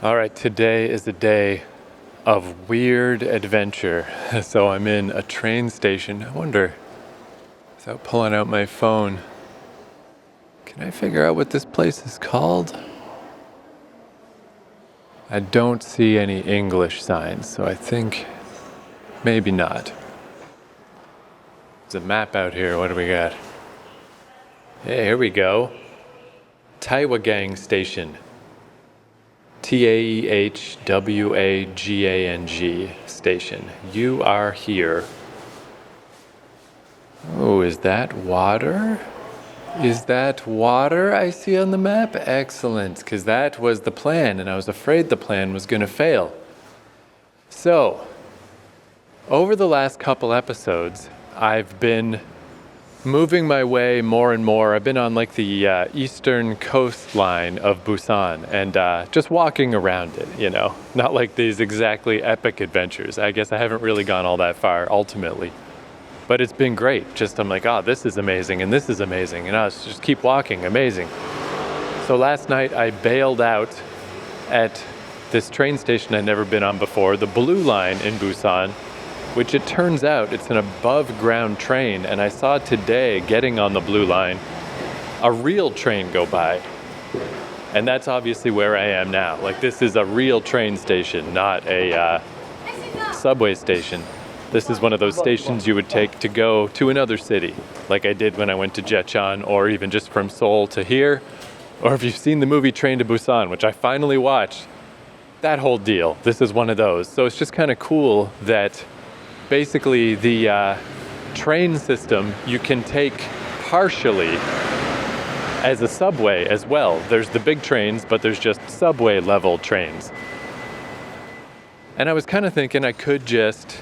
All right, today is a day of weird adventure. So I'm in a train station. I wonder, without pulling out my phone, can I figure out what this place is called? I don't see any English signs, so I think maybe not. There's a map out here. What do we got? Hey, here we go. Taiwagang Station. Taehwagang station. You are here. Oh, is that water? Is that water I see on the map? Excellent, because that was the plan, and I was afraid the plan was going to fail. So, over the last couple episodes, I've been moving my way more and more. I've been on like the eastern coastline of Busan and just walking around it, not like these exactly epic adventures. I guess I haven't really gone all that far ultimately, but it's been great. I'm like, oh, this is amazing and this is amazing, and I'll just keep walking, amazing. So last night I bailed out at this train station I'd never been on before, the Blue Line in Busan, which it turns out it's an above-ground train, and I saw today, getting on the Blue Line, a real train go by. And that's obviously where I am now. Like, this is a real train station, not a subway station. This is one of those stations you would take to go to another city, like I did when I went to Jecheon, or even just from Seoul to here. Or if you've seen the movie Train to Busan, which I finally watched, that whole deal, this is one of those. So it's just kind of cool that basically the train system you can take partially as a subway as well. There's the big trains, but there's just subway level trains. And I was kind of thinking I could just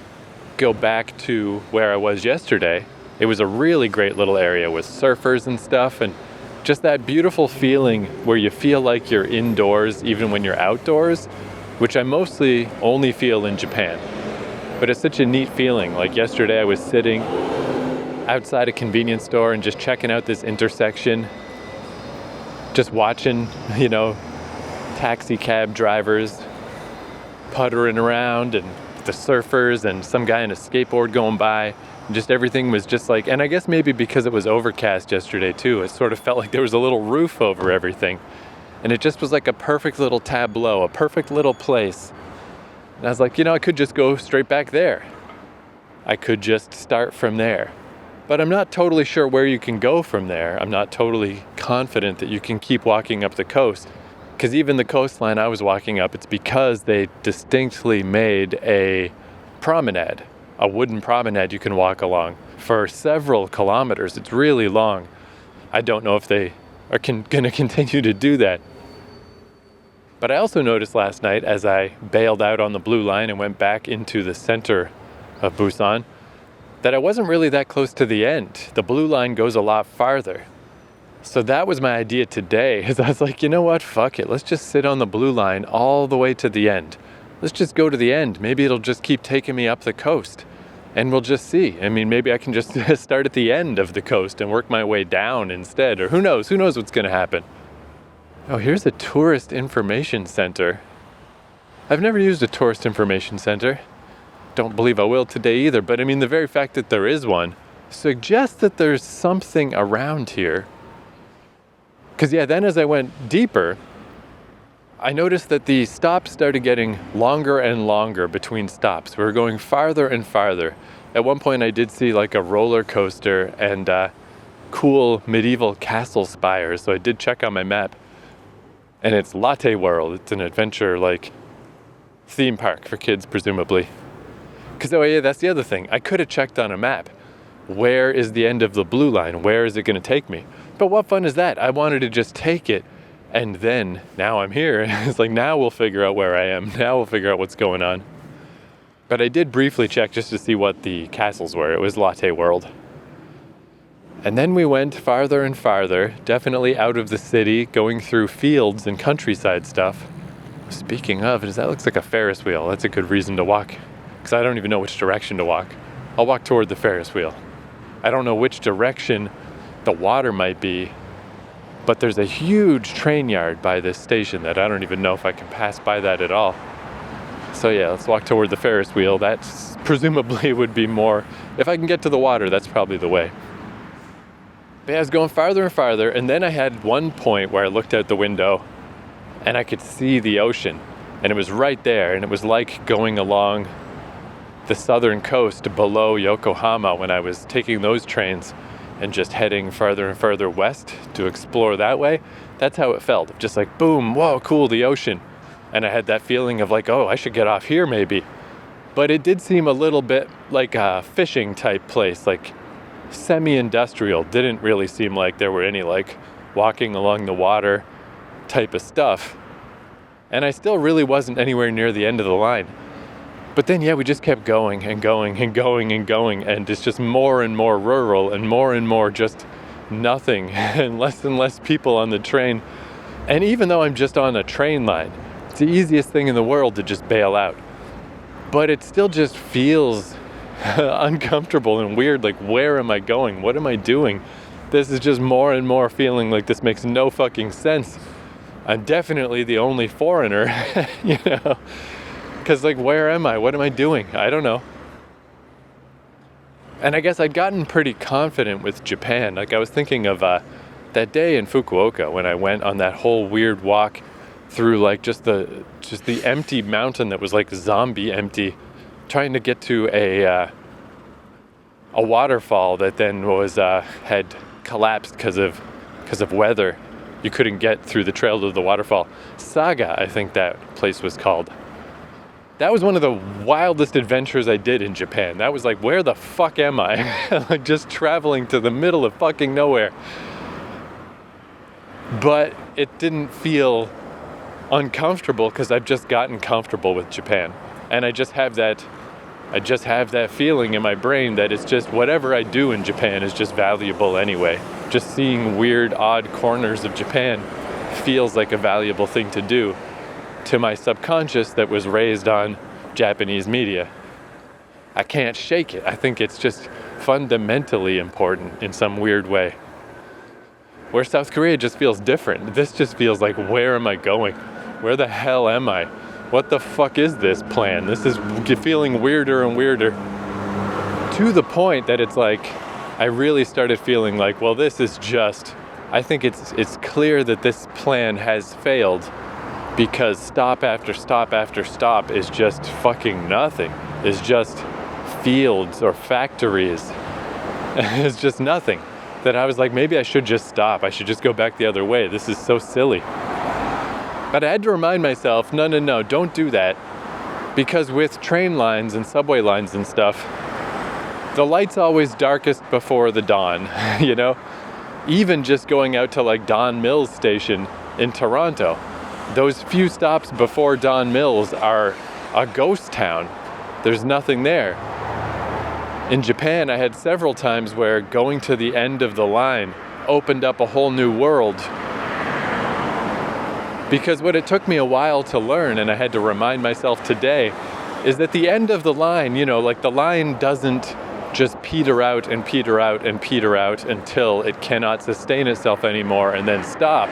go back to where I was yesterday. It was a really great little area with surfers and stuff, and just that beautiful feeling where you feel like you're indoors even when you're outdoors, which I mostly only feel in Japan. But it's such a neat feeling. Like yesterday I was sitting outside a convenience store and just checking out this intersection, just watching, taxi cab drivers puttering around and the surfers and some guy on a skateboard going by. And just everything was just like, and I guess maybe because it was overcast yesterday too, it sort of felt like there was a little roof over everything. And it just was like a perfect little tableau, a perfect little place. And I was like, I could just go straight back there. I could just start from there. But I'm not totally sure where you can go from there. I'm not totally confident that you can keep walking up the coast. Because even the coastline I was walking up, it's because they distinctly made a promenade, a wooden promenade you can walk along for several kilometers. It's really long. I don't know if they are going to continue to do that. But I also noticed last night, as I bailed out on the Blue Line and went back into the center of Busan, that I wasn't really that close to the end. The Blue Line goes a lot farther. So that was my idea today, is I was like, you know what, fuck it. Let's just sit on the Blue Line all the way to the end. Let's just go to the end. Maybe it'll just keep taking me up the coast. And we'll just see. I mean, maybe I can just start at the end of the coast and work my way down instead. Or who knows what's going to happen. Oh, here's a tourist information center. I've never used a tourist information center. Don't believe I will today either, but I mean, the very fact that there is one suggests that there's something around here. Because then as I went deeper, I noticed that the stops started getting longer and longer between stops. We were going farther and farther. At one point I did see like a roller coaster and cool medieval castle spires, so I did check on my map. And it's Latte World. It's an adventure, like, theme park for kids, presumably. Because, that's the other thing. I could have checked on a map. Where is the end of the Blue Line? Where is it going to take me? But what fun is that? I wanted to just take it. And then, now I'm here. It's like, now we'll figure out where I am. Now we'll figure out what's going on. But I did briefly check just to see what the castles were. It was Latte World. And then we went farther and farther, definitely out of the city, going through fields and countryside stuff. Speaking of, that looks like a Ferris wheel. That's a good reason to walk, because I don't even know which direction to walk. I'll walk toward the Ferris wheel. I don't know which direction the water might be, But there's a huge train yard by this station that I don't even know if I can pass by that at all. So yeah, let's walk toward the Ferris wheel. That's presumably would be more, if I can get to the water, that's probably the way. But yeah, I was going farther and farther, and then I had one point where I looked out the window and I could see the ocean, and it was right there, and it was like going along the southern coast below Yokohama when I was taking those trains and just heading farther and farther west to explore that way. That's how it felt. Just like, boom, whoa, cool, the ocean. And I had that feeling of like, oh, I should get off here maybe. But it did seem a little bit like a fishing type place, like semi-industrial. Didn't really seem like there were any like walking along the water type of stuff. And I still really wasn't anywhere near the end of the line. But then, yeah, we just kept going and going and going and going, and it's just more and more rural and more just nothing and less people on the train. And even though I'm just on a train line, it's the easiest thing in the world to just bail out. But it still just feels uncomfortable and weird, like, where am I going? What am I doing? This is just more and more feeling like this makes no fucking sense. I'm definitely the only foreigner, you know? Because, like, where am I? What am I doing? I don't know. And I guess I'd gotten pretty confident with Japan. Like, I was thinking of that day in Fukuoka when I went on that whole weird walk through, like, just the empty mountain that was, like, zombie empty, trying to get to a waterfall that then was had collapsed because of weather. You couldn't get through the trail to the waterfall. Saga, I think that place was called. That was one of the wildest adventures I did in Japan. That was like, where the fuck am I? Like, just traveling to the middle of fucking nowhere. But it didn't feel uncomfortable because I've just gotten comfortable with Japan. And I just have that feeling in my brain that it's just whatever I do in Japan is just valuable anyway. Just seeing weird, odd corners of Japan feels like a valuable thing to do to my subconscious that was raised on Japanese media. I can't shake it. I think it's just fundamentally important in some weird way. Where South Korea just feels different. This just feels like, where am I going? Where the hell am I? What the fuck is this plan? This is feeling weirder and weirder. To the point that it's like, I really started feeling like, well, this is just, I think it's clear that this plan has failed, because stop after stop after stop is just fucking nothing. It's just fields or factories. It's just nothing. That I was like, maybe I should just stop. I should just go back the other way. This is so silly. But I had to remind myself, no, don't do that. Because with train lines and subway lines and stuff, the light's always darkest before the dawn, you know? Even just going out to like Don Mills Station in Toronto, those few stops before Don Mills are a ghost town. There's nothing there. In Japan, I had several times where going to the end of the line opened up a whole new world. Because what it took me a while to learn, and I had to remind myself today, is that the end of the line, you know, like the line doesn't just peter out and peter out and peter out until it cannot sustain itself anymore and then stop.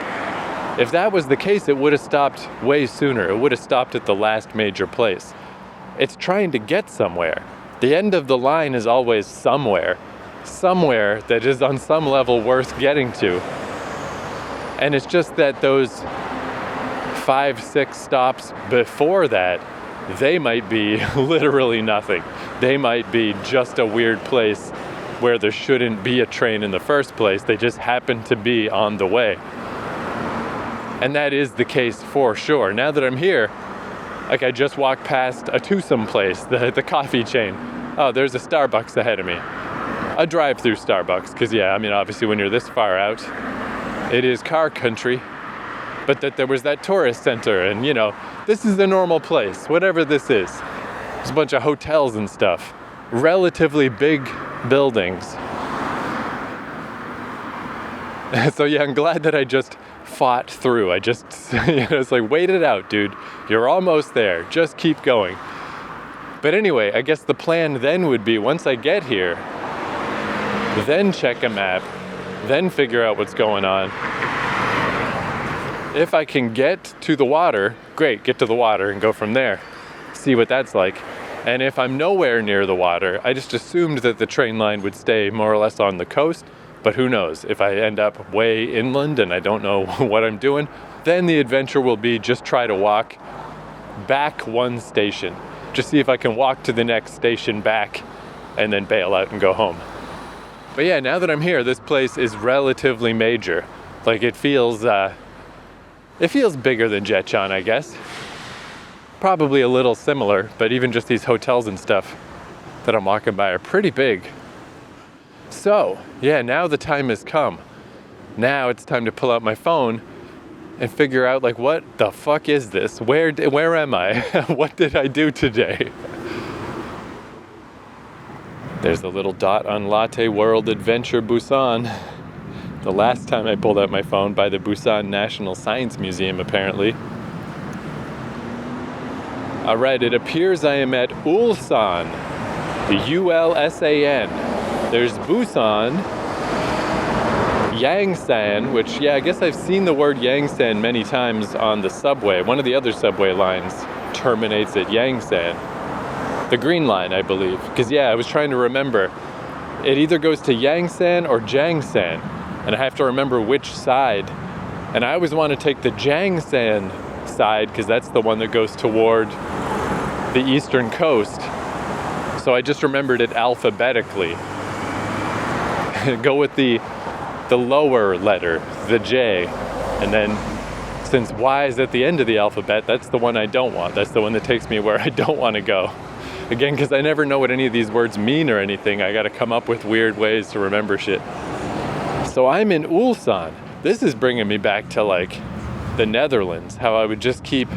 If that was the case, it would have stopped way sooner. It would have stopped at the last major place. It's trying to get somewhere. The end of the line is always somewhere that is on some level worth getting to. And it's just that those 5-6 stops before that, they might be literally nothing. They might be just a weird place where there shouldn't be a train in the first place. They just happen to be on the way. And that is the case for sure. Now that I'm here, like I just walked past a twosome place, the coffee chain. Oh, there's a Starbucks ahead of me. A drive-through Starbucks, because yeah, I mean, obviously when you're this far out, it is car country. But that there was that tourist center, and you know, this is the normal place, whatever this is. There's a bunch of hotels and stuff. Relatively big buildings. So yeah, I'm glad that I just fought through. I just, it's like, wait it out, dude. You're almost there. Just keep going. But anyway, I guess the plan then would be, once I get here, then check a map, then figure out what's going on, if I can get to the water, great, get to the water and go from there. See what that's like. And if I'm nowhere near the water, I just assumed that the train line would stay more or less on the coast. But who knows? If I end up way inland and I don't know what I'm doing, then the adventure will be just try to walk back one station. Just see if I can walk to the next station back and then bail out and go home. But yeah, now that I'm here, this place is relatively major. Like it feels bigger than Jetchan, I guess. Probably a little similar, but even just these hotels and stuff that I'm walking by are pretty big. So, yeah, now the time has come. Now it's time to pull out my phone and figure out, like, what the fuck is this? Where am I? What did I do today? There's a little dot on Latte World Adventure Busan. The last time I pulled out my phone by the Busan National Science Museum, apparently. All right, it appears I am at Ulsan, the Ulsan. There's Busan, Yangsan, which, yeah, I guess I've seen the word Yangsan many times on the subway. One of the other subway lines terminates at Yangsan. The green line, I believe. Because, yeah, I was trying to remember. It either goes to Yangsan or Jangsan, and I have to remember which side. And I always want to take the Jangsan side, because that's the one that goes toward the eastern coast. So I just remembered it alphabetically. Go with the lower letter, the J, and then since Y is at the end of the alphabet, that's the one I don't want. That's the one that takes me where I don't want to go. Again, because I never know what any of these words mean or anything, I got to come up with weird ways to remember shit. So I'm in Ulsan. This is bringing me back to like the Netherlands, how I would just keep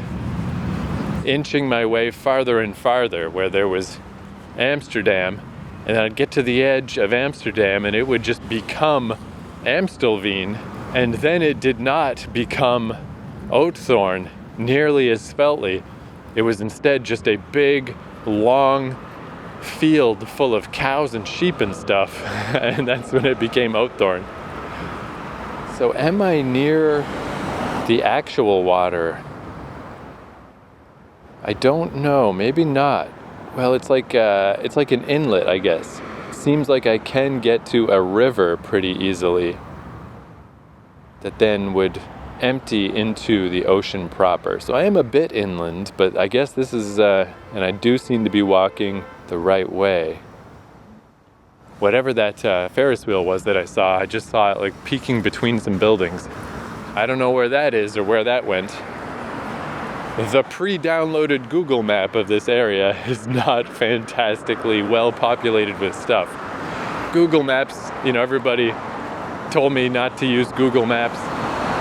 inching my way farther and farther, where there was Amsterdam, and then I'd get to the edge of Amsterdam and it would just become Amstelveen, and then it did not become Ootthorn nearly as sveltly. It was instead just a big, long field full of cows and sheep and stuff, and that's when it became Ootthorn. So am I near the actual water? I don't know, maybe not. Well, it's like an inlet, I guess. Seems like I can get to a river pretty easily that then would empty into the ocean proper. So I am a bit inland, but I guess this is, and I do seem to be walking the right way. Whatever that Ferris wheel was that I saw, I just saw it like peeking between some buildings. I don't know where that is or where that went. The pre-downloaded Google map of this area is not fantastically well populated with stuff. Google Maps, everybody told me not to use Google Maps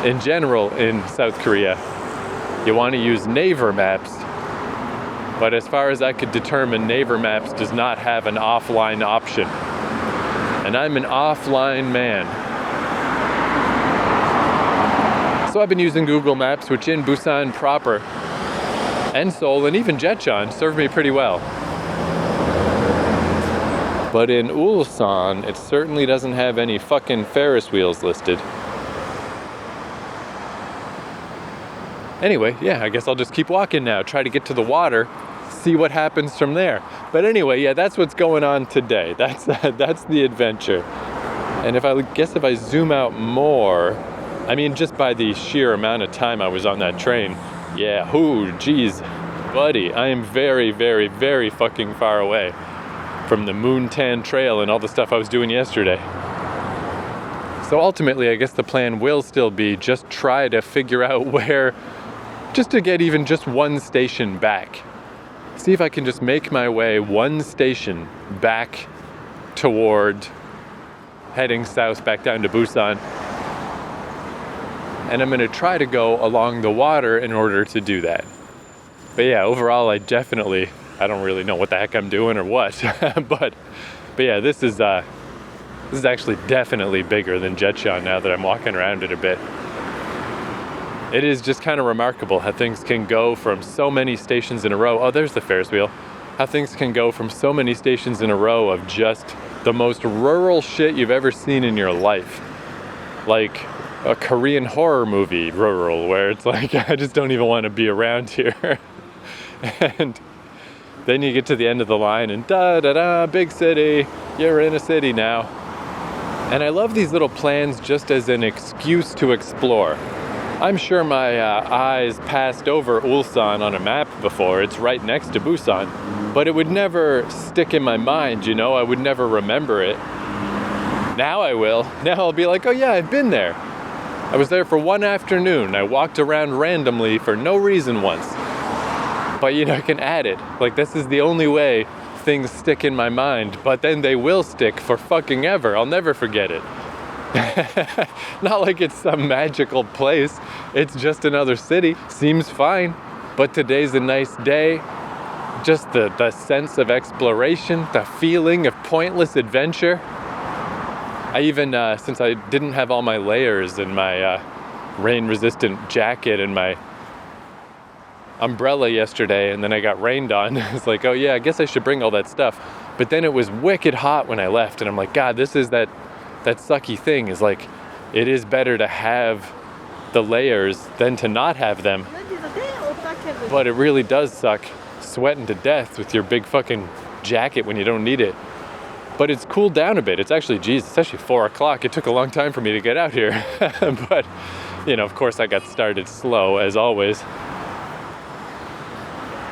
in general in South Korea. You want to use Naver Maps. But as far as I could determine, Naver Maps does not have an offline option. And I'm an offline man. So I've been using Google Maps, which in Busan proper and Seoul and even Jetchan served me pretty well. But in Ulsan, it certainly doesn't have any fucking Ferris wheels listed. Anyway, yeah, I guess I'll just keep walking now, try to get to the water, see what happens from there. But anyway, yeah, that's what's going on today. That's the adventure. And if I zoom out more, I mean, just by the sheer amount of time I was on that train, yeah, geez, buddy, I am very, very, very fucking far away from the Moontan Trail and all the stuff I was doing yesterday. So ultimately, I guess the plan will still be just try to figure out where, just to get even just one station back. See if I can just make my way one station back toward heading south back down to Busan. And I'm going to try to go along the water in order to do that. But yeah, overall, I don't really know what the heck I'm doing or what. but yeah, this is actually definitely bigger than Jetchan now that I'm walking around it a bit. It is just kind of remarkable how things can go from so many stations in a row. Oh, there's the Ferris wheel. How things can go from so many stations in a row of just the most rural shit you've ever seen in your life. Like a Korean horror movie rural where it's like, I just don't even want to be around here. And then you get to the end of the line and da-da-da, big city, you're in a city now. And I love these little plans just as an excuse to explore. I'm sure my eyes passed over Ulsan on a map before. It's right next to Busan. But it would never stick in my mind, you know? I would never remember it. Now I will. Now I'll be like, oh yeah, I've been there. I was there for one afternoon. I walked around randomly for no reason once. But you know, I can add it. Like, this is the only way things stick in my mind. But then they will stick for fucking ever. I'll never forget it. Not like it's some magical place. It's just another city. Seems fine. But today's a nice day. Just the sense of exploration, the feeling of pointless adventure. I even, since I didn't have all my layers and my rain-resistant jacket and my umbrella yesterday, and then I got rained on, it's like, oh yeah, I guess I should bring all that stuff. But then it was wicked hot when I left, and I'm like, God, this is that sucky thing, is like, it is better to have the layers than to not have them. But it really does suck sweating to death with your big fucking jacket when you don't need it. But it's cooled down a bit. It's actually, it's actually 4 o'clock. It took a long time for me to get out here. But, you know, of course I got started slow, as always.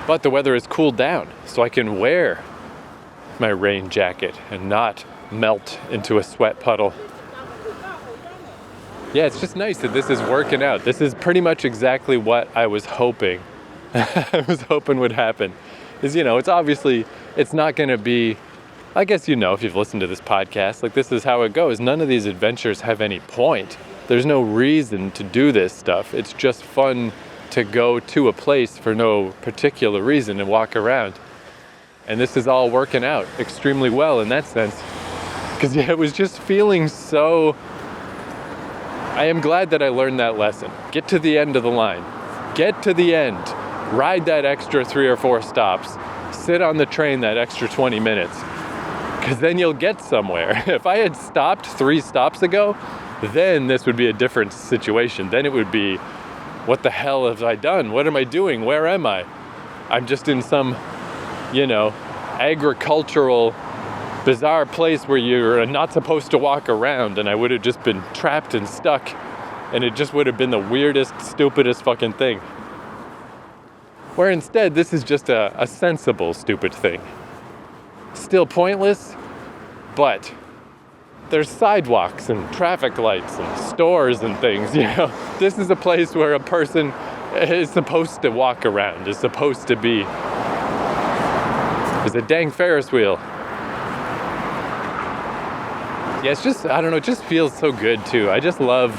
But the weather has cooled down, so I can wear my rain jacket and not melt into a sweat puddle. Yeah, it's just nice that this is working out. This is pretty much exactly what I was hoping. I was hoping would happen. Is, you know, it's obviously, it's not going to be, I guess you know if you've listened to this podcast, like this is how it goes. None of these adventures have any point. There's no reason to do this stuff. It's just fun to go to a place for no particular reason and walk around. And this is all working out extremely well in that sense. Because yeah, it was just feeling so... I am glad that I learned that lesson. Get to the end of the line. Get to the end. Ride that extra 3 or 4 stops. Sit on the train that extra 20 minutes. Because then you'll get somewhere. If I had stopped 3 stops ago, then this would be a different situation. Then it would be, what the hell have I done? What am I doing? Where am I? I'm just in some, you know, agricultural, bizarre place where you're not supposed to walk around, and I would have just been trapped and stuck, and it just would have been the weirdest, stupidest fucking thing. Where instead, this is just a sensible, stupid thing. Still pointless, but there's sidewalks and traffic lights and stores and things, you know. This is a place where a person is supposed to walk around, is supposed to be. There's a dang Ferris wheel. Yeah, it's just, I don't know, it just feels so good too. I just love,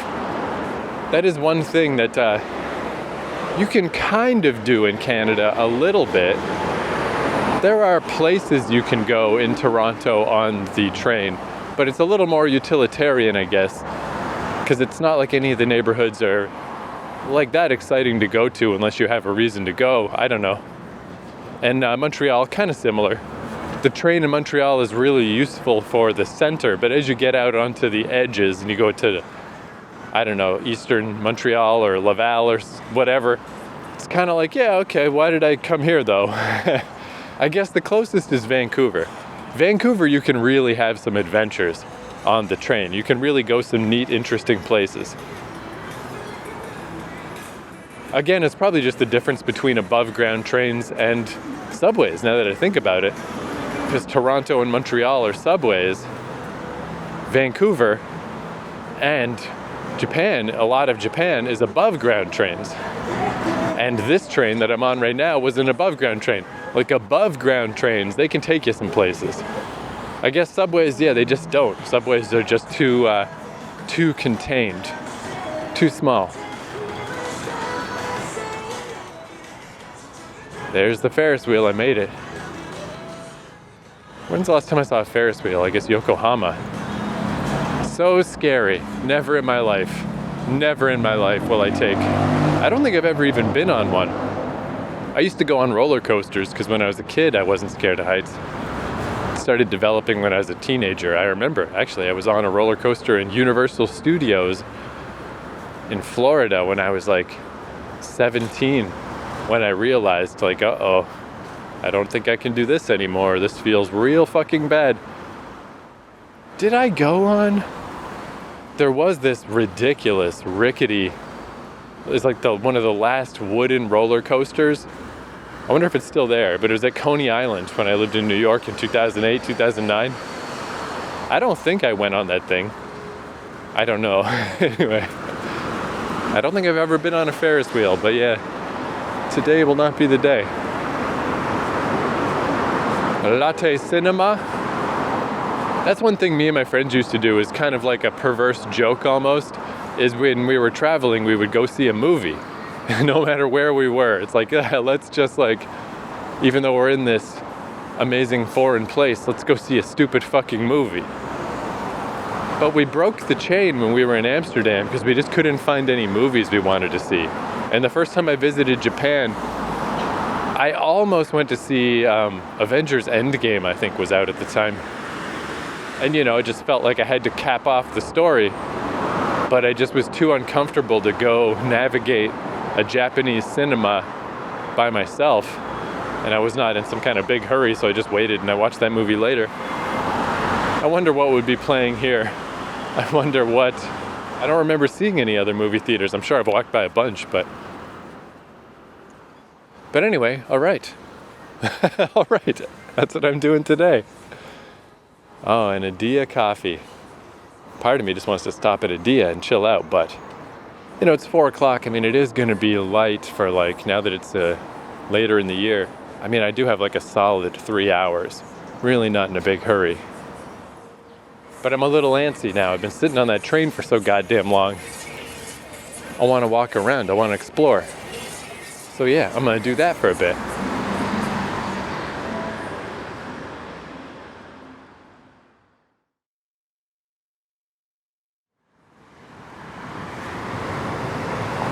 that is one thing that you can kind of do in Canada a little bit. There are places you can go in Toronto on the train, but it's a little more utilitarian, I guess, because it's not like any of the neighborhoods are like that exciting to go to unless you have a reason to go. I don't know. And Montreal, kind of similar. The train in Montreal is really useful for the center, but as you get out onto the edges and you go to, I don't know, Eastern Montreal or Laval or whatever, it's kind of like, yeah, okay, why did I come here though? I guess the closest is Vancouver. Vancouver, you can really have some adventures on the train. You can really go some neat, interesting places. Again, it's probably just the difference between above ground trains and subways, now that I think about it. Because Toronto and Montreal are subways. Vancouver and Japan, a lot of Japan is above ground trains. And this train that I'm on right now was an above ground train. Like above ground trains, they can take you some places. I guess subways, yeah, they just don't. Subways are just too contained, too small. There's the Ferris wheel, I made it. When's the last time I saw a Ferris wheel? I guess Yokohama. So scary. Never in my life. Never in my life will I take. I don't think I've ever even been on one. I used to go on roller coasters because when I was a kid, I wasn't scared of heights. It started developing when I was a teenager. I remember, actually, I was on a roller coaster in Universal Studios in Florida when I was like 17, when I realized like, uh-oh, I don't think I can do this anymore. This feels real fucking bad. Did I go on? There was this ridiculous, rickety, it's like one of the last wooden roller coasters. I wonder if it's still there, but it was at Coney Island when I lived in New York in 2008, 2009. I don't think I went on that thing. I don't know. Anyway, I don't think I've ever been on a Ferris wheel, but yeah, today will not be the day. Latte cinema. That's one thing me and my friends used to do, is kind of like a perverse joke almost, is when we were traveling, we would go see a movie. No matter where we were. It's like, let's just like, even though we're in this amazing foreign place, let's go see a stupid fucking movie. But we broke the chain when we were in Amsterdam because we just couldn't find any movies we wanted to see. And the first time I visited Japan, I almost went to see Avengers Endgame, I think was out at the time. And you know, it just felt like I had to cap off the story, but I just was too uncomfortable to go navigate a Japanese cinema by myself, and I was not in some kind of big hurry, so I just waited and I watched that movie later. I wonder what would be playing here. I wonder what... I don't remember seeing any other movie theaters. I'm sure I've walked by a bunch, but anyway, all right. All right, that's what I'm doing today. Oh, and Adia coffee. Part of me just wants to stop at Adia and chill out, but you know, it's 4 o'clock. I mean, it is going to be light for like, now that it's later in the year. I mean, I do have like a solid 3 hours. Really not in a big hurry. But I'm a little antsy now. I've been sitting on that train for so goddamn long. I want to walk around. I want to explore. So yeah, I'm going to do that for a bit.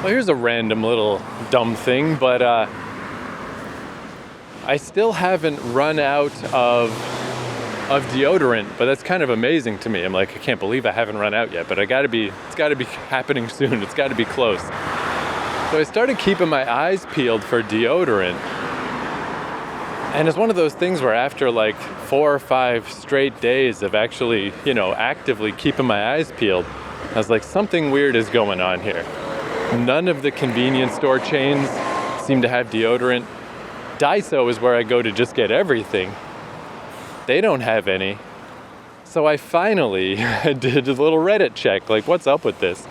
Well, here's a random little dumb thing, but I still haven't run out of deodorant, but that's kind of amazing to me. I'm like, I can't believe I haven't run out yet, but it's got to be happening soon. It's got to be close. So I started keeping my eyes peeled for deodorant. And it's one of those things where after like 4 or 5 straight days of actually, you know, actively keeping my eyes peeled, I was like, something weird is going on here. None of the convenience store chains seem to have deodorant. Daiso is where I go to just get everything. They don't have any. So I finally did a little Reddit check, like, what's up with this?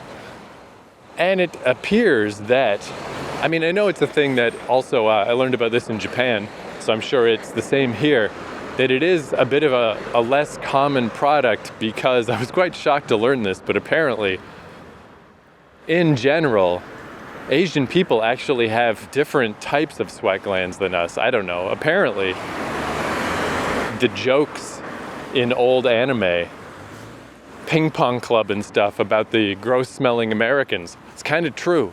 And it appears that, I mean, I know it's a thing that also, I learned about this in Japan, so I'm sure it's the same here, that it is a bit of a less common product, because I was quite shocked to learn this, but apparently, in general, Asian people actually have different types of sweat glands than us. I don't know. Apparently, the jokes in old anime, Ping Pong Club and stuff, about the gross-smelling Americans, it's kind of true.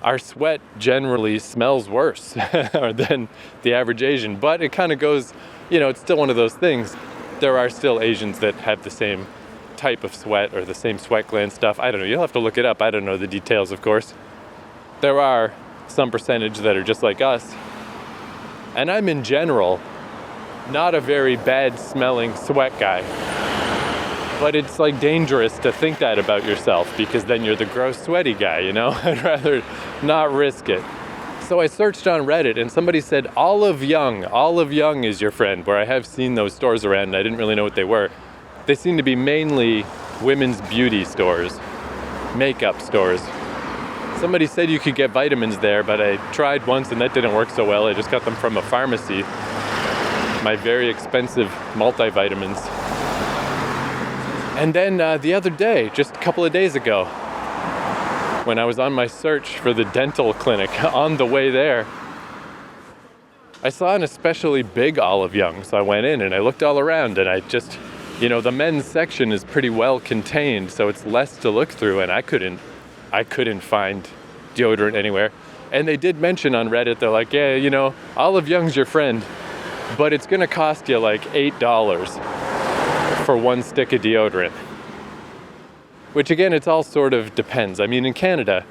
Our sweat generally smells worse than the average Asian, but it kind of goes, you know, it's still one of those things. There are still Asians that have the same type of sweat or the same sweat gland stuff. I don't know. You'll have to look it up. I don't know the details, of course. There are some percentage that are just like us. And I'm in general not a very bad smelling sweat guy. But it's like dangerous to think that about yourself, because then you're the gross sweaty guy, you know? I'd rather not risk it. So I searched on Reddit and somebody said Olive Young is your friend, where I have seen those stores around and I didn't really know what they were. They seem to be mainly women's beauty stores, makeup stores. Somebody said you could get vitamins there, but I tried once and that didn't work so well. I just got them from a pharmacy, my very expensive multivitamins. And then the other day, just a couple of days ago, when I was on my search for the dental clinic, on the way there, I saw an especially big Olive Young. So I went in and I looked all around, and I just, you know, the men's section is pretty well contained, so it's less to look through, and I couldn't find deodorant anywhere. And they did mention on Reddit, they're like, yeah, you know, Olive Young's your friend, but it's gonna cost you like $8 for one stick of deodorant. Which again, it's all sort of depends. I mean, in Canada,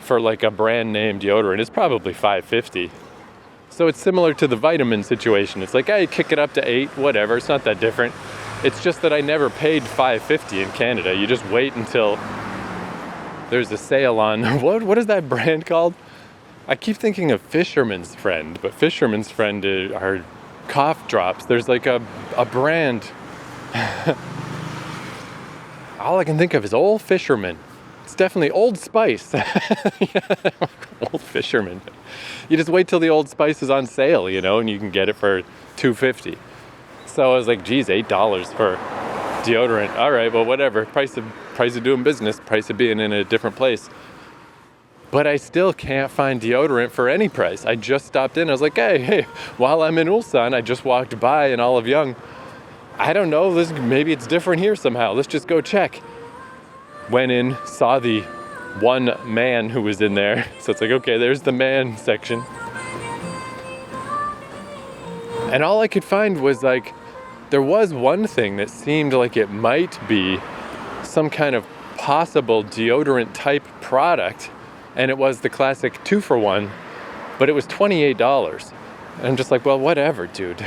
for like a brand name deodorant, it's probably $5.50. So it's similar to the vitamin situation. It's like, I kick it up to $8, whatever. It's not that different. It's just that I never paid $5.50 in Canada. You just wait until there's a sale on, what is that brand called? I keep thinking of Fisherman's Friend, but Fisherman's Friend are cough drops. There's like a brand. All I can think of is Old Fisherman. It's definitely Old Spice. Old Fisherman. You just wait till the Old Spice is on sale, and you can get it for $2.50. So I was like, geez, $8 for deodorant. All right, well, whatever. Price of doing business, price of being in a different place. But I still can't find deodorant for any price. I just stopped in. I was like, hey, while I'm in Ulsan, I just walked by in Olive Young. I don't know, maybe it's different here somehow. Let's just go check. Went in, saw the one man who was in there. So it's like, okay, there's the man section. And all I could find was like, there was one thing that seemed like it might be some kind of possible deodorant type product. And it was the classic 2-for-1, but it was $28. And I'm just like, well, whatever, dude.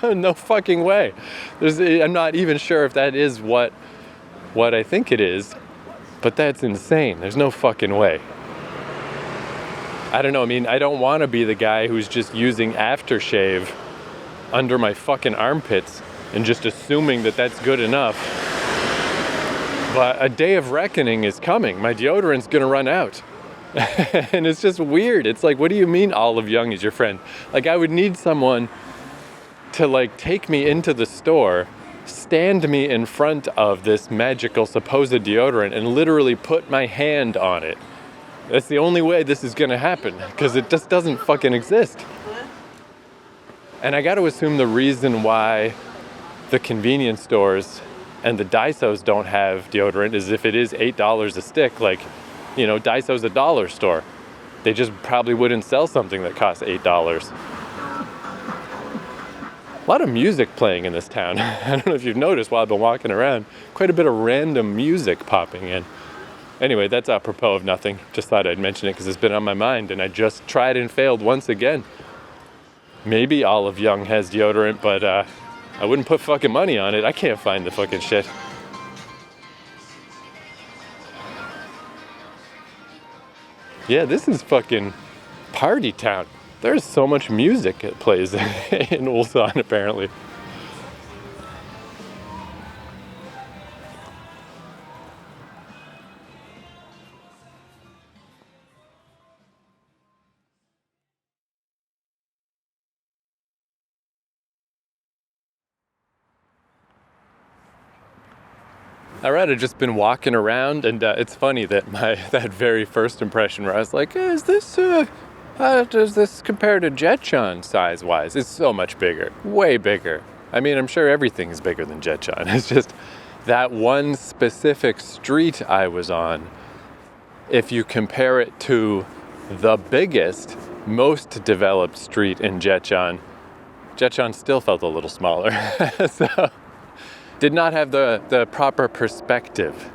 no fucking way. I'm not even sure if that is what I think it is, but that's insane. There's no fucking way. I don't know. I mean, I don't want to be the guy who's just using aftershave under my fucking armpits and just assuming that that's good enough. But a day of reckoning is coming. My deodorant's going to run out. And it's just weird. It's like, what do you mean Olive Young is your friend? Like, I would need someone to like take me into the store, stand me in front of this magical supposed deodorant and literally put my hand on it. That's the only way this is going to happen, because it just doesn't fucking exist. And I got to assume the reason why the convenience stores and the Daisos don't have deodorant is if it is $8 a stick, like, Daiso's a dollar store. They just probably wouldn't sell something that costs $8. A lot of music playing in this town. I don't know if you've noticed while I've been walking around, quite a bit of random music popping in. Anyway, that's apropos of nothing. Just thought I'd mention it because it's been on my mind, and I just tried and failed once again. Maybe Olive Young has deodorant, but I wouldn't put fucking money on it. I can't find the fucking shit. Yeah, this is fucking party town. There's so much music that plays in Ulsan, apparently. All right, I've just been walking around, and it's funny that that very first impression where I was like, is this, does this compare to Jetchan size-wise? It's so much bigger, way bigger. I mean, I'm sure everything is bigger than Jetchan. It's just that one specific street I was on, if you compare it to the biggest, most developed street in Jetchan still felt a little smaller. So did not have the proper perspective.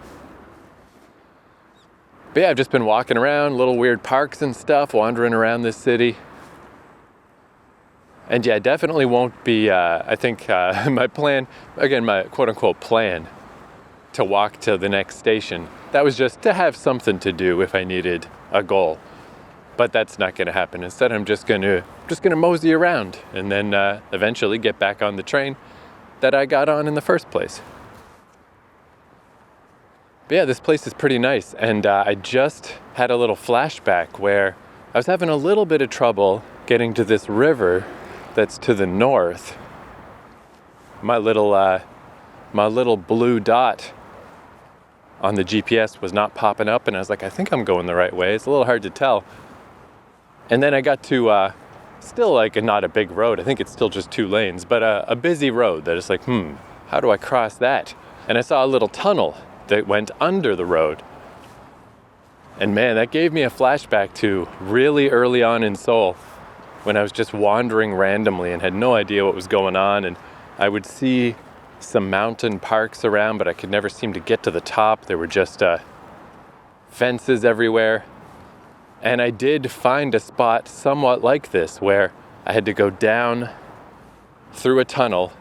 But yeah, I've just been walking around, little weird parks and stuff, wandering around this city. And yeah, definitely won't be, I think my plan, again, my quote-unquote plan to walk to the next station, that was just to have something to do if I needed a goal. But that's not going to happen. Instead, I'm just going to mosey around and then eventually get back on the train that I got on in the first place. But yeah, this place is pretty nice, and I just had a little flashback where I was having a little bit of trouble getting to this river that's to the north. My little blue dot on the GPS was not popping up, and I was like, I think I'm going the right way. It's a little hard to tell. And then I got to still like not a big road. I think it's still just 2 lanes, but a busy road that is like, how do I cross that? And I saw a little tunnel that went under the road. And man, that gave me a flashback to really early on in Seoul when I was just wandering randomly and had no idea what was going on. And I would see some mountain parks around, but I could never seem to get to the top. There were just fences everywhere. And I did find a spot somewhat like this where I had to go down through a tunnel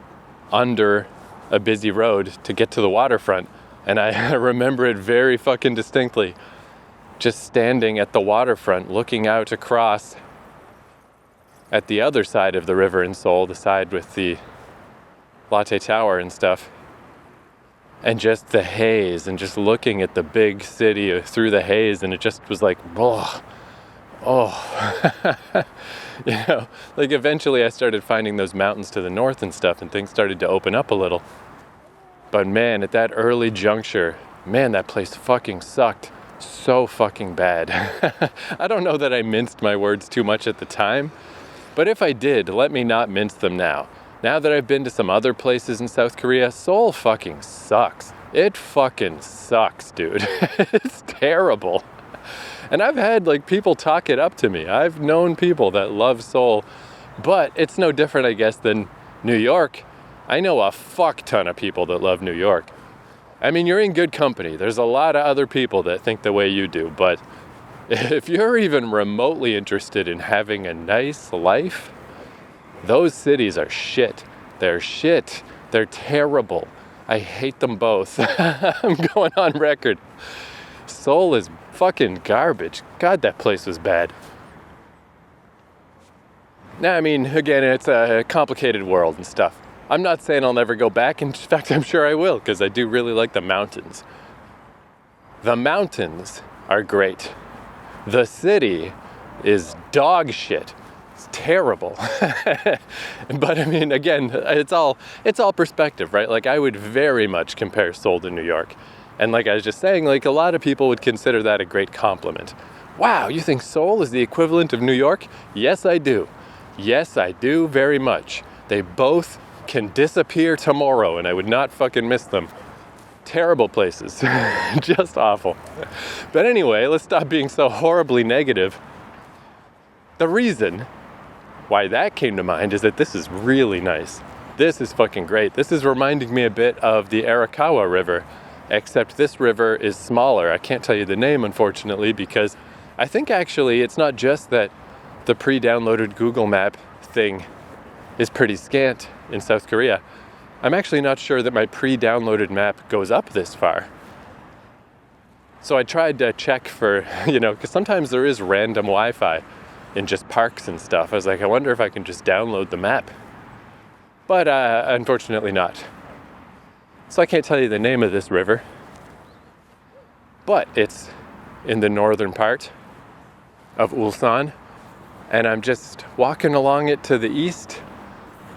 under a busy road to get to the waterfront. And I remember it very fucking distinctly. Just standing at the waterfront, looking out across at the other side of the river in Seoul, the side with the Latte Tower and stuff. And just the haze, and just looking at the big city through the haze, and it just was like, oh. You know, like eventually I started finding those mountains to the north and stuff, and things started to open up a little. But man, at that early juncture, man, that place fucking sucked so fucking bad. I don't know that I minced my words too much at the time, but if I did, let me not mince them now. Now that I've been to some other places in South Korea, Seoul fucking sucks. It fucking sucks, dude. It's terrible. And I've had like people talk it up to me. I've known people that love Seoul, but it's no different, I guess, than New York. I know a fuck ton of people that love New York. I mean, you're in good company. There's a lot of other people that think the way you do, but if you're even remotely interested in having a nice life, those cities are shit. They're shit. They're terrible. I hate them both. I'm going on record. Seoul is fucking garbage. God, that place was bad. Now, I mean, again, it's a complicated world and stuff. I'm not saying I'll never go back. In fact, I'm sure I will, because I do really like the mountains. The mountains are great. The city is dog shit. It's terrible. But I mean, again, it's all perspective, right? Like, I would very much compare Seoul to New York. And like I was just saying, like, a lot of people would consider that a great compliment. Wow, you think Seoul is the equivalent of New York? Yes, I do. Yes, I do very much. They both can disappear tomorrow and I would not fucking miss them. Terrible places. Just awful. But anyway, let's stop being so horribly negative. The reason why that came to mind is that this is really nice. This is fucking great. This is reminding me a bit of the Arakawa River, except this river is smaller. I can't tell you the name, unfortunately, because I think actually it's not just that the pre-downloaded Google Map thing is pretty scant in South Korea. I'm actually not sure that my pre-downloaded map goes up this far. So I tried to check for, because sometimes there is random Wi-Fi in just parks and stuff. I was like, I wonder if I can just download the map. But unfortunately not. So I can't tell you the name of this river. But it's in the northern part of Ulsan. And I'm just walking along it to the east,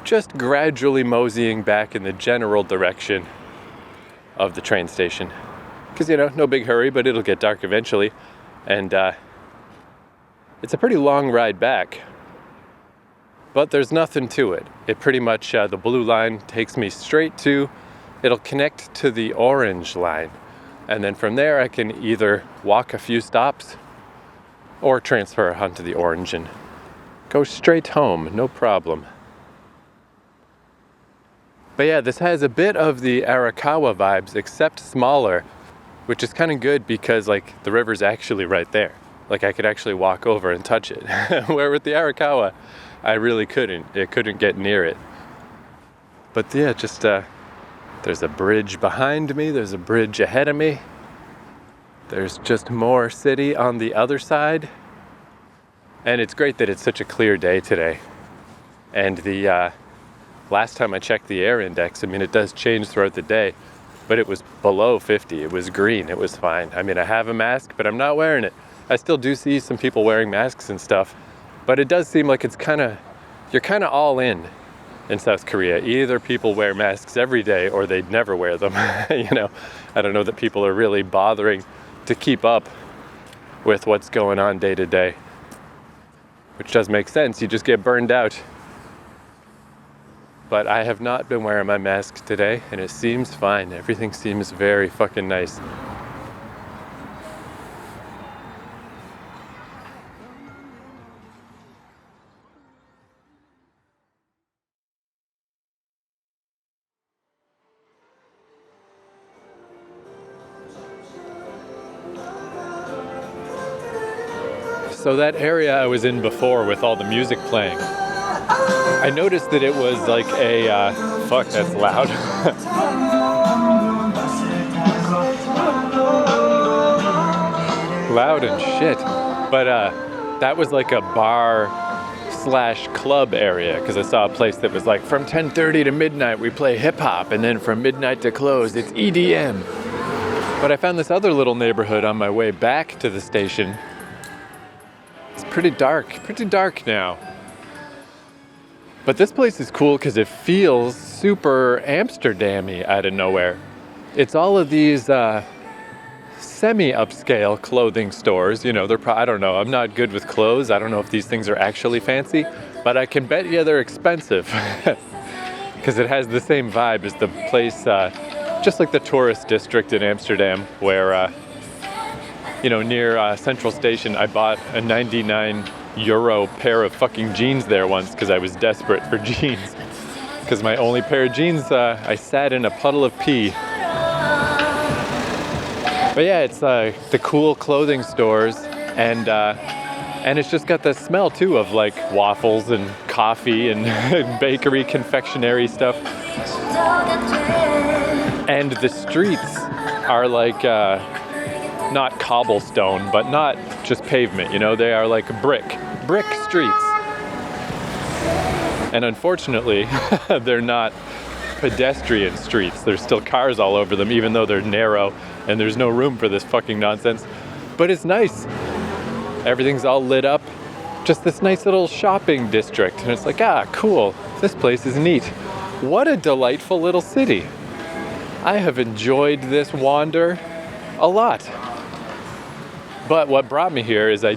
just gradually moseying back in the general direction of the train station. Because, no big hurry, but it'll get dark eventually. And it's a pretty long ride back. But there's nothing to it. It pretty much, the blue line takes me straight to, it'll connect to the orange line. And then from there I can either walk a few stops or transfer onto the orange and go straight home, no problem. But yeah, this has a bit of the Arakawa vibes, except smaller, which is kind of good because like the river's actually right there. Like I could actually walk over and touch it. Where with the Arakawa, I really couldn't. It couldn't get near it. But yeah, just there's a bridge behind me. There's a bridge ahead of me. There's just more city on the other side. And it's great that it's such a clear day today. And the last time I checked the air index, I mean, it does change throughout the day, but it was below 50. It was green. It was fine. I mean, I have a mask, but I'm not wearing it. I still do see some people wearing masks and stuff, but it does seem like you're kind of all in South Korea. Either people wear masks every day or they'd never wear them. I don't know that people are really bothering to keep up with what's going on day to day, which does make sense. You just get burned out. But I have not been wearing my mask today, and it seems fine. Everything seems very fucking nice. So that area I was in before with all the music playing, I noticed that it was like a, fuck, that's loud. Loud and shit. But that was like a bar slash club area, because I saw a place that was like from 10:30 to midnight we play hip hop, and then from midnight to close it's EDM. But I found this other little neighborhood on my way back to the station. It's pretty dark now. But this place is cool because it feels super Amsterdam-y out of nowhere. It's all of these semi-upscale clothing stores. You know, I don't know, I'm not good with clothes. I don't know if these things are actually fancy, but I can bet you they're expensive because it has the same vibe as the place, just like the tourist district in Amsterdam, where, near Central Station, I bought a 99 euro pair of fucking jeans there once because I was desperate for jeans. Because my only pair of jeans, I sat in a puddle of pee. But yeah, it's the cool clothing stores, and it's just got the smell too of like waffles and coffee and bakery, confectionery stuff. And the streets are like not cobblestone, but not just pavement, they are like brick streets. And unfortunately, they're not pedestrian streets. There's still cars all over them, even though they're narrow and there's no room for this fucking nonsense. But it's nice. Everything's all lit up. Just this nice little shopping district. And it's like, cool. This place is neat. What a delightful little city. I have enjoyed this wander a lot. But what brought me here is I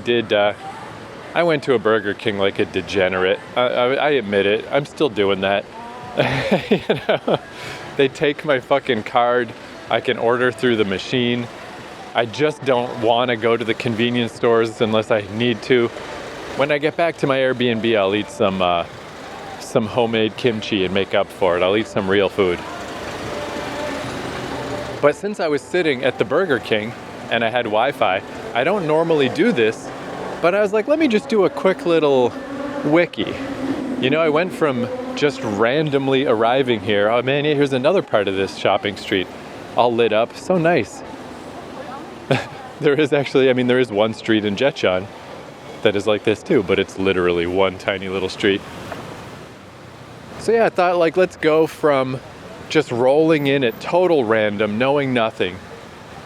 went to a Burger King like a degenerate. I admit it. I'm still doing that. They take my fucking card. I can order through the machine. I just don't want to go to the convenience stores unless I need to. When I get back to my Airbnb, I'll eat some homemade kimchi and make up for it. I'll eat some real food. But since I was sitting at the Burger King and I had Wi-Fi, I don't normally do this, but I was like, let me just do a quick little wiki. I went from just randomly arriving here. Oh man, here's another part of this shopping street, all lit up. So nice. There is one street in Jetchan that is like this too, but it's literally one tiny little street. So yeah, I thought let's go from just rolling in at total random, knowing nothing.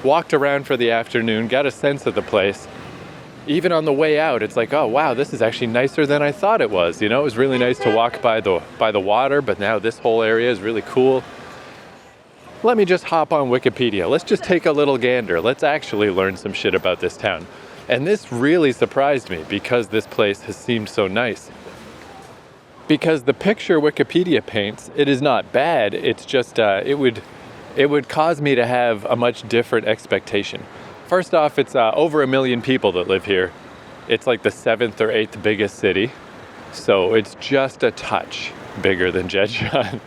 Walked around for the afternoon, got a sense of the place. Even on the way out, it's like, oh wow, this is actually nicer than I thought it was. It was really nice to walk by the water, but now this whole area is really cool. Let me just hop on Wikipedia. Let's just take a little gander. Let's actually learn some shit about this town. And this really surprised me because this place has seemed so nice. Because the picture Wikipedia paints, it is not bad. It's just, it would cause me to have a much different expectation. First off, it's over 1 million people that live here. It's like the 7th or 8th biggest city. So it's just a touch bigger than Jeju.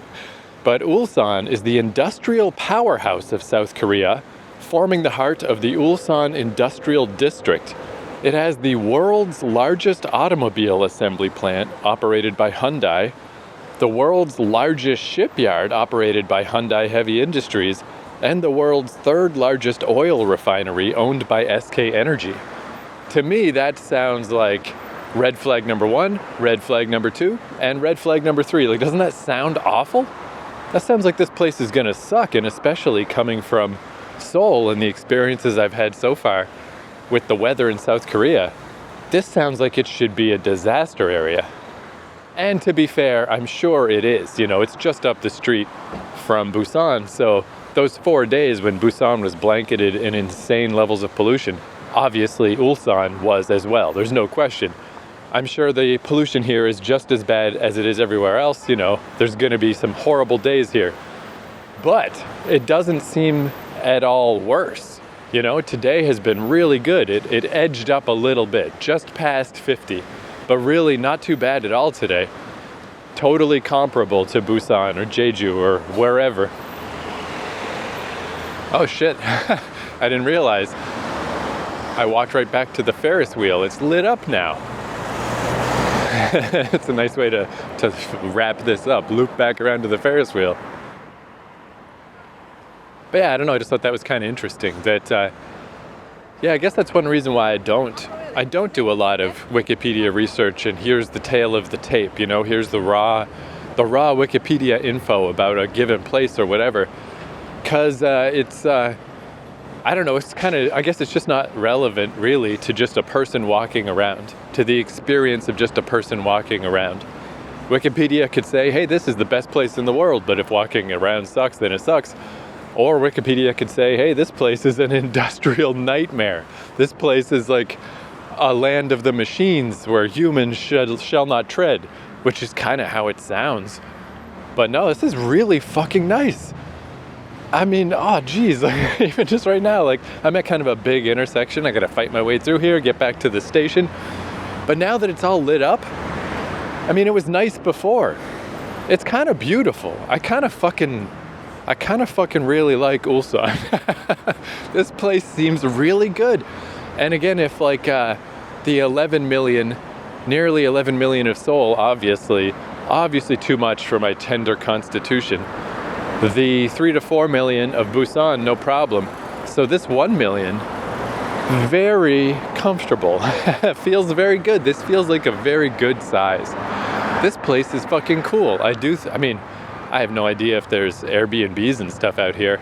But Ulsan is the industrial powerhouse of South Korea, forming the heart of the Ulsan Industrial District. It has the world's largest automobile assembly plant operated by Hyundai, the world's largest shipyard operated by Hyundai Heavy Industries, and the world's 3rd largest oil refinery owned by SK Energy. To me, that sounds like red flag number 1, red flag number 2, and red flag number 3. Doesn't that sound awful? That sounds like this place is gonna suck, and especially coming from Seoul and the experiences I've had so far with the weather in South Korea, this sounds like it should be a disaster area. And to be fair, I'm sure it is. It's just up the street from Busan, so those 4 days when Busan was blanketed in insane levels of pollution, obviously Ulsan was as well. There's no question. I'm sure the pollution here is just as bad as it is everywhere else. There's going to be some horrible days here. But it doesn't seem at all worse. Today has been really good. It edged up a little bit, just past 50, but really not too bad at all today. Totally comparable to Busan or Jeju or wherever. Oh shit, I didn't realize. I walked right back to the Ferris wheel. It's lit up now. It's a nice way to wrap this up, loop back around to the Ferris wheel. But yeah, I don't know, I just thought that was kind of interesting. That, I guess that's one reason why I don't do a lot of Wikipedia research, and here's the tail of the tape, here's the raw Wikipedia info about a given place or whatever. Because it's, I don't know, it's kind of, I guess it's just not relevant really to just a person walking around, to the experience of just a person walking around. Wikipedia could say, hey, this is the best place in the world, but if walking around sucks, then it sucks. Or Wikipedia could say, hey, this place is an industrial nightmare. This place is like a land of the machines where humans shall not tread, which is kind of how it sounds. But no, this is really fucking nice. I mean, oh geez, even just right now, like I'm at kind of a big intersection. I gotta fight my way through here, get back to the station. But now that it's all lit up, I mean, it was nice before. It's kind of beautiful. I kind of fucking really like Ulsan. This place seems really good. And again, if like the nearly 11 million of Seoul, obviously too much for my tender constitution. The 3 to 4 million of Busan, no problem. So this 1 million, very comfortable. Feels very good. This feels like a very good size. This place is fucking cool. I mean, I have no idea if there's Airbnbs and stuff out here.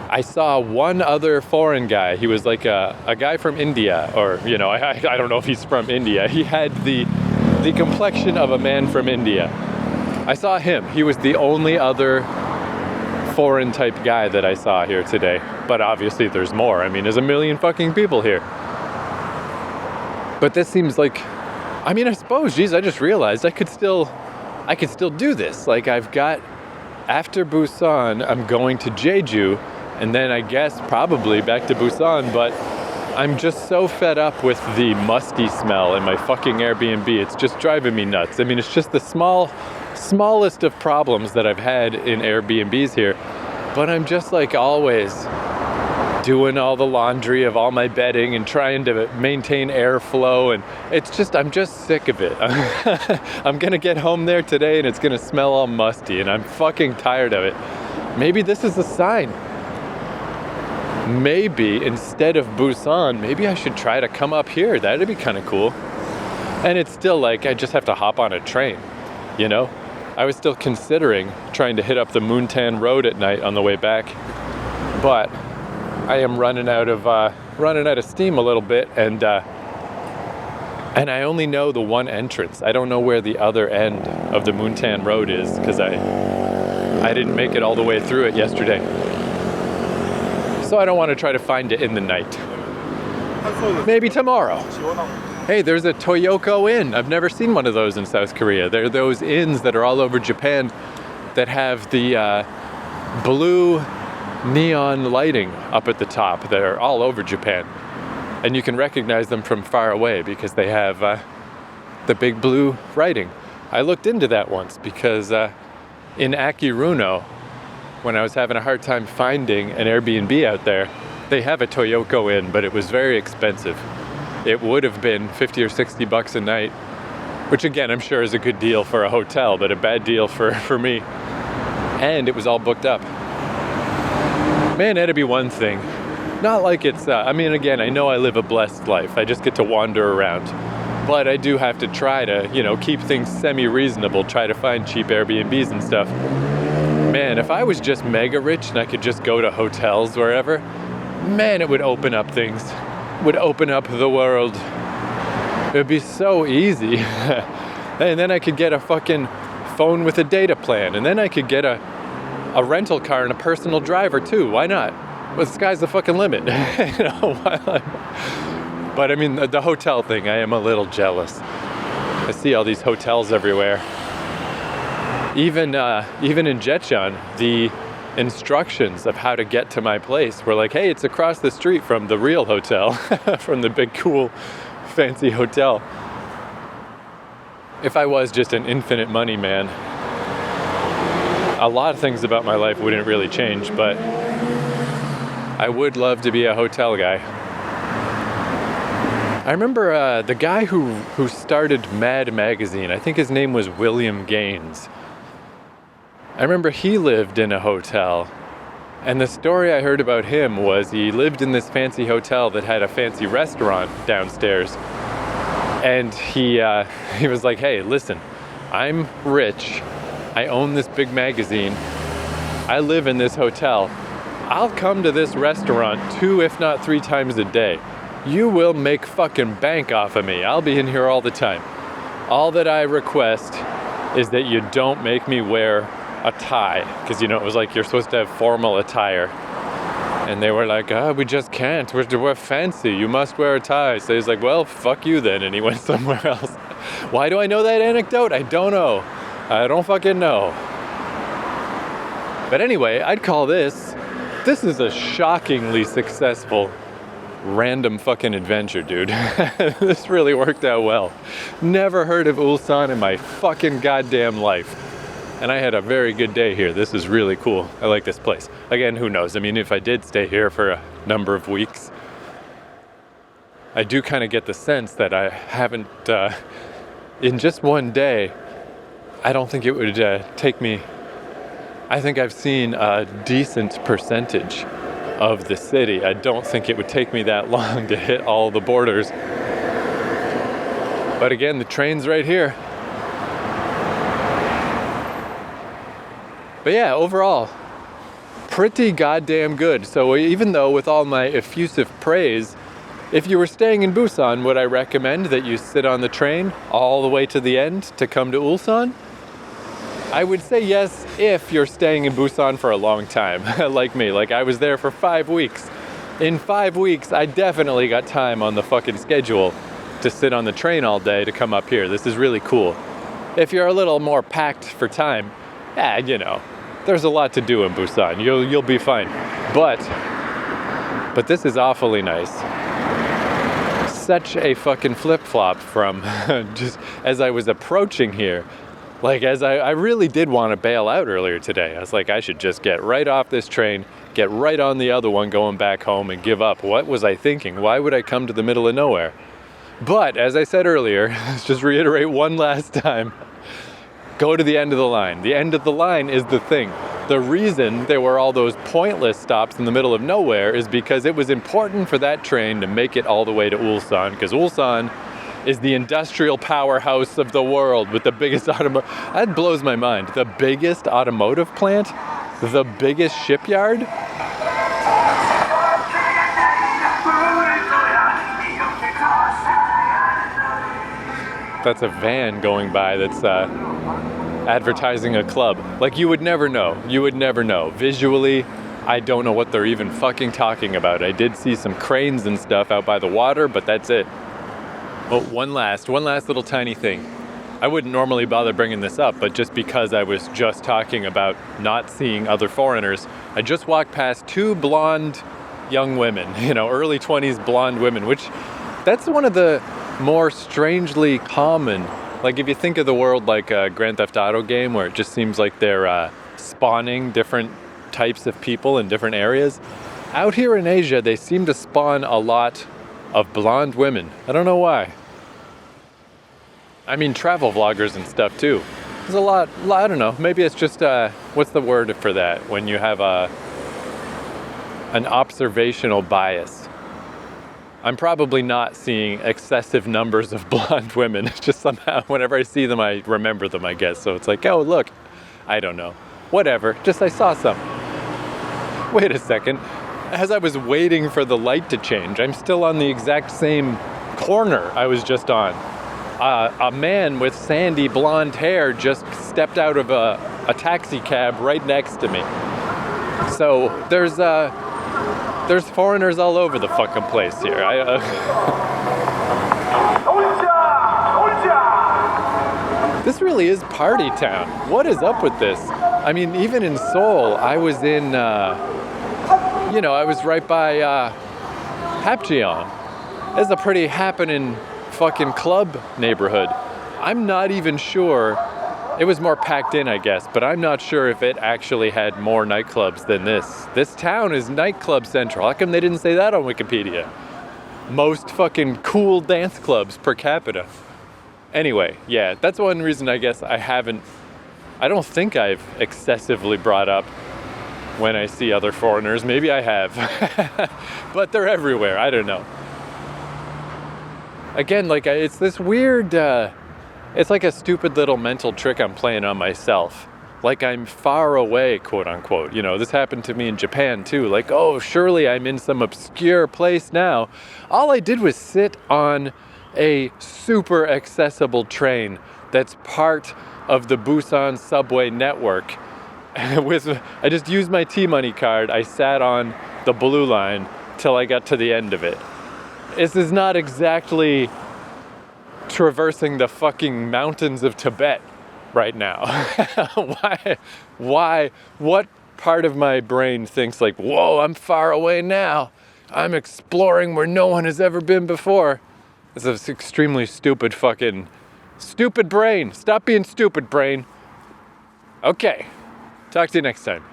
I saw one other foreign guy. He was like a guy from India, or, I don't know if he's from India. He had the complexion of a man from India. I saw him. He was the only other foreign type guy that I saw here today. But obviously there's more. I mean, there's a million fucking people here. But this seems like, I mean, I suppose, geez, I just realized I could still do this. Like after Busan, I'm going to Jeju, and then I guess probably back to Busan, but I'm just so fed up with the musty smell in my fucking Airbnb. It's just driving me nuts. I mean, it's just the smallest of problems that I've had in Airbnbs here, but I'm just like always doing all the laundry of all my bedding and trying to maintain airflow, and I'm just sick of it. I'm gonna get home there today and it's gonna smell all musty, and I'm fucking tired of it. Maybe this is a sign. Maybe instead of Busan, maybe I should try to come up here. That'd be kind of cool. And it's still like I just have to hop on a train, I was still considering trying to hit up the Muntan Road at night on the way back, but I am running out of steam a little bit, and I only know the one entrance. I don't know where the other end of the Muntan Road is, because I didn't make it all the way through it yesterday. So I don't want to try to find it in the night. Maybe tomorrow. Hey, there's a Toyoko Inn. I've never seen one of those in South Korea. They're those inns that are all over Japan that have the blue neon lighting up at the top. They're all over Japan. And you can recognize them from far away because they have the big blue writing. I looked into that once because in Akiruno, when I was having a hard time finding an Airbnb out there, they have a Toyoko Inn, but it was very expensive. It would have been $50 or $60 a night, which again, I'm sure is a good deal for a hotel, but a bad deal for me. And it was all booked up. Man, that'd be one thing. Not like it's, again, I know I live a blessed life. I just get to wander around. But I do have to try to, keep things semi-reasonable, try to find cheap Airbnbs and stuff. Man, if I was just mega rich and I could just go to hotels wherever, man, it would open up things. It would open up the world. It would be so easy. And then I could get a fucking phone with a data plan. And then I could get a rental car and a personal driver too. Why not? Well, the sky's the fucking limit. But I mean, the hotel thing, I am a little jealous. I see all these hotels everywhere. Even in Jecheon, the instructions of how to get to my place were like, hey, it's across the street from the real hotel, from the big, cool, fancy hotel. If I was just an infinite money man, a lot of things about my life wouldn't really change, but I would love to be a hotel guy. I remember the guy who started Mad Magazine. I think his name was William Gaines. I remember he lived in a hotel. And the story I heard about him was he lived in this fancy hotel that had a fancy restaurant downstairs. And he was like, hey, listen, I'm rich. I own this big magazine. I live in this hotel. I'll come to this restaurant 2, if not 3 times a day. You will make fucking bank off of me. I'll be in here all the time. All that I request is that you don't make me wear a tie. Because, you know, it was like you're supposed to have formal attire. And they were like, we just can't. We're fancy. You must wear a tie. So he's like, well, fuck you then. And he went somewhere else. Why do I know that anecdote? I don't know. I don't fucking know. But anyway, I'd call this is a shockingly successful random fucking adventure, dude. This really worked out well. Never heard of Ulsan in my fucking goddamn life. And I had a very good day here. This is really cool. I like this place. Again, who knows? I mean, if I did stay here for a number of weeks, I do kind of get the sense that I haven't, in just one day, I don't think it would take me, I think I've seen a decent percentage of the city. I don't think it would take me that long to hit all the borders. But again, the train's right here. But yeah, overall, pretty goddamn good. So even though with all my effusive praise, if you were staying in Busan, would I recommend that you sit on the train all the way to the end to come to Ulsan? I would say yes if you're staying in Busan for a long time, like me. Like I was there for 5 weeks. In 5 weeks, I definitely got time on the fucking schedule to sit on the train all day to come up here. This is really cool. If you're a little more packed for time, you know, there's a lot to do in Busan. You'll be fine. But this is awfully nice. Such a fucking flip-flop from just as I was approaching here. Like, as I really did want to bail out earlier today. I was like, I should just get right off this train, get right on the other one going back home and give up. What was I thinking? Why would I come to the middle of nowhere? But, as I said earlier, let's just reiterate one last time. Go to the end of the line. The end of the line is the thing. The reason there were all those pointless stops in the middle of nowhere is because it was important for that train to make it all the way to Ulsan, because Ulsan is the industrial powerhouse of the world with the biggest automotive. That blows my mind. The biggest automotive plant? The biggest shipyard? That's a van going by that's advertising a club. Like, you would never know. You would never know. Visually, I don't know what they're even fucking talking about. I did see some cranes and stuff out by the water, but that's it. Oh, one last little tiny thing. I wouldn't normally bother bringing this up, but just because I was just talking about not seeing other foreigners, I just walked past 2 blonde young women, you know, early 20s blonde women, which that's one of the more strangely common. Like, if you think of the world like a Grand Theft Auto game where it just seems like they're spawning different types of people in different areas, out here in Asia, they seem to spawn a lot of blonde women. I don't know why. I mean, travel vloggers and stuff too. There's a lot, I don't know, maybe it's just, what's the word for that? When you have an observational bias. I'm probably not seeing excessive numbers of blonde women. It's just somehow, whenever I see them, I remember them, I guess. So it's like, oh, look, I don't know. Whatever, just I saw some. Wait a second. As I was waiting for the light to change, I'm still on the exact same corner I was just on. A man with sandy blonde hair just stepped out of a taxi cab right next to me. So there's foreigners all over the fucking place here. This really is party town. What is up with this? I mean, even in Seoul, I was in, I was right by Hapjeong. It's a pretty happening fucking club neighborhood. I'm not even sure. It was more packed in, I guess, but I'm not sure if it actually had more nightclubs than this. This town is nightclub central. How come they didn't say that on Wikipedia? most fucking cool dance clubs per capita. Anyway, yeah, that's one reason I guess I don't think I've excessively brought up when I see other foreigners. Maybe I have, but they're everywhere. I don't know. Again, like it's this weird, it's like a stupid little mental trick I'm playing on myself. Like I'm far away, quote unquote. You know, this happened to me in Japan too. Like, oh, surely I'm in some obscure place now. All I did was sit on a super accessible train that's part of the Busan subway network. I just used my T-Money card. I sat on the blue line till I got to the end of it. This is not exactly traversing the fucking mountains of Tibet right now. Why? What part of my brain thinks like, whoa, I'm far away now. I'm exploring where no one has ever been before. It's an extremely stupid brain. Stop being stupid, brain. Okay. Talk to you next time.